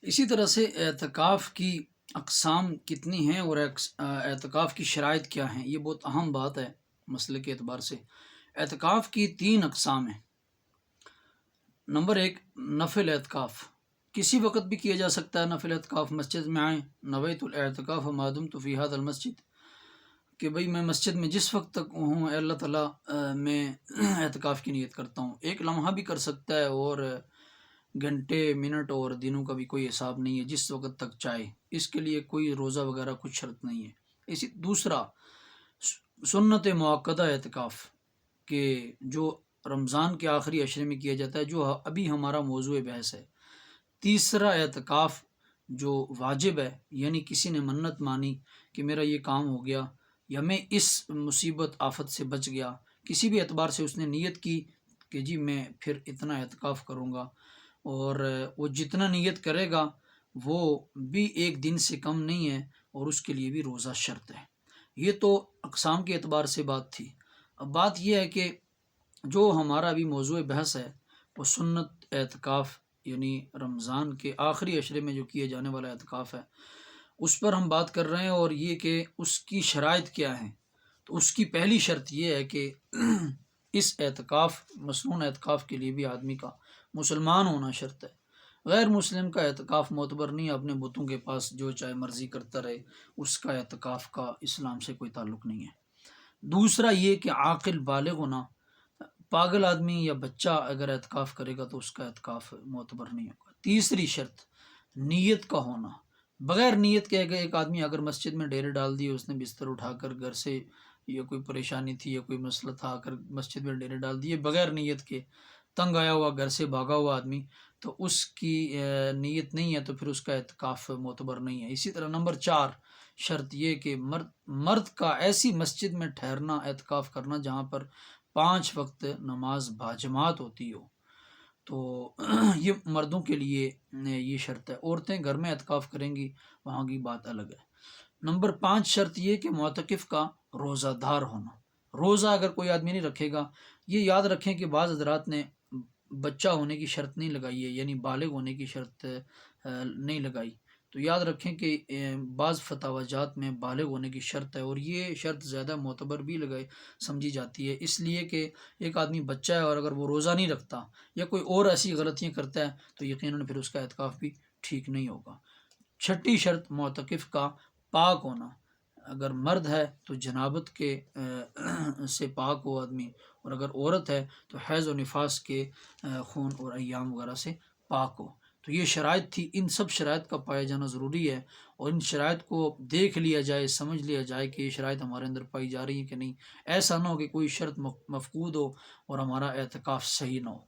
اسی طرح سے اعتکاف کی اقسام کتنی ہیں اور اعتکاف کی شرائط کیا ہیں، یہ بہت اہم بات ہے مسئلے کے اعتبار سے۔ اعتکاف کی 3 اقسام ہیں۔ نمبر 1، نفل اعتکاف، کسی وقت بھی کیا جا سکتا ہے نفل اعتکاف۔ مسجد میں آئیں، نویت الاعتکاف ما دمت فی ھذا المسجد، کہ بھئی میں مسجد میں جس وقت تک ہوں اے اللہ تعالیٰ میں اعتکاف کی نیت کرتا ہوں۔ ایک لمحہ بھی کر سکتا ہے اور گھنٹے، منٹ اور دنوں کا بھی کوئی حساب نہیں ہے، جس وقت تک چاہے، اس کے لیے کوئی روزہ وغیرہ کچھ شرط نہیں ہے۔ دوسرا، سنت مؤکدہ اعتکاف، کہ جو رمضان کے آخری عشرے میں کیا جاتا ہے، جو ابھی ہمارا موضوع بحث ہے۔ تیسرا اعتکاف جو واجب ہے، یعنی کسی نے منت مانی کہ میرا یہ کام ہو گیا یا میں اس مصیبت آفت سے بچ گیا، کسی بھی اعتبار سے اس نے نیت کی کہ جی میں پھر اتنا اعتکاف کروں گا، اور وہ جتنا نیت کرے گا وہ بھی ایک دن سے کم نہیں ہے، اور اس کے لیے بھی روزہ شرط ہے۔ یہ تو اقسام کے اعتبار سے بات تھی۔ اب بات یہ ہے کہ جو ہمارا ابھی موضوع بحث ہے وہ سنت اعتکاف، یعنی رمضان کے آخری عشرے میں جو کیے جانے والا اعتکاف ہے، اس پر ہم بات کر رہے ہیں، اور یہ کہ اس کی شرائط کیا ہیں۔ تو اس کی پہلی شرط یہ ہے کہ اس اعتکاف، مسنون اعتکاف کے لیے بھی آدمی کا مسلمان ہونا شرط ہے۔ غیر مسلم کا اعتکاف معتبر نہیں، اپنے بتوں کے پاس جو چاہے مرضی کرتا رہے، اس کا اعتکاف کا اسلام سے کوئی تعلق نہیں ہے۔ دوسرا یہ کہ عاقل بالغ ہونا، پاگل آدمی یا بچہ اگر اعتکاف کرے گا تو اس کا اعتکاف معتبر نہیں ہوگا۔ تیسری شرط نیت کا ہونا، بغیر نیت کے ایک آدمی اگر مسجد میں ڈیرے ڈال دیے، اس نے بستر اٹھا کر گھر سے، یا کوئی پریشانی تھی یا کوئی مسئلہ تھا، کر مسجد میں ڈیرے ڈال دیے بغیر نیت کے، تنگ آیا ہوا گھر سے بھاگا ہوا آدمی، تو اس کی نیت نہیں ہے تو پھر اس کا اعتکاف معتبر نہیں ہے۔ اسی طرح نمبر 4 شرط یہ کہ مرد کا ایسی مسجد میں ٹھہرنا، اعتکاف کرنا جہاں پر 5 وقت نماز باجماعت ہوتی ہو، تو یہ مردوں کے لیے یہ شرط ہے۔ عورتیں گھر میں اعتکاف کریں گی، وہاں کی بات الگ ہے۔ نمبر 5 شرط یہ کہ معتکف کا روزہ دار ہونا، روزہ اگر کوئی آدمی نہیں رکھے گا۔ یہ یاد رکھیں کہ بعض حضرات نے بچہ ہونے کی شرط نہیں لگائی ہے، یعنی بالغ ہونے کی شرط نہیں لگائی، تو یاد رکھیں کہ بعض فتاوی جات میں بالغ ہونے کی شرط ہے، اور یہ شرط زیادہ معتبر بھی سمجھی جاتی ہے، اس لیے کہ ایک آدمی بچہ ہے اور اگر وہ روزہ نہیں رکھتا یا کوئی اور ایسی غلطیاں کرتا ہے تو یقیناً پھر اس کا اعتکاف بھی ٹھیک نہیں ہوگا۔ 6 شرط معتکف کا پاک ہونا، اگر مرد ہے تو جنابت کے سے پاک ہو آدمی، اور اگر عورت ہے تو حیض و نفاس کے خون اور ایام وغیرہ سے پاک ہو۔ تو یہ شرائط تھی، ان سب شرائط کا پایا جانا ضروری ہے، اور ان شرائط کو دیکھ لیا جائے، سمجھ لیا جائے کہ یہ شرائط ہمارے اندر پائی جا رہی ہیں کہ نہیں۔ ایسا نہ ہو کہ کوئی شرط مفقود ہو اور ہمارا اعتکاف صحیح نہ ہو۔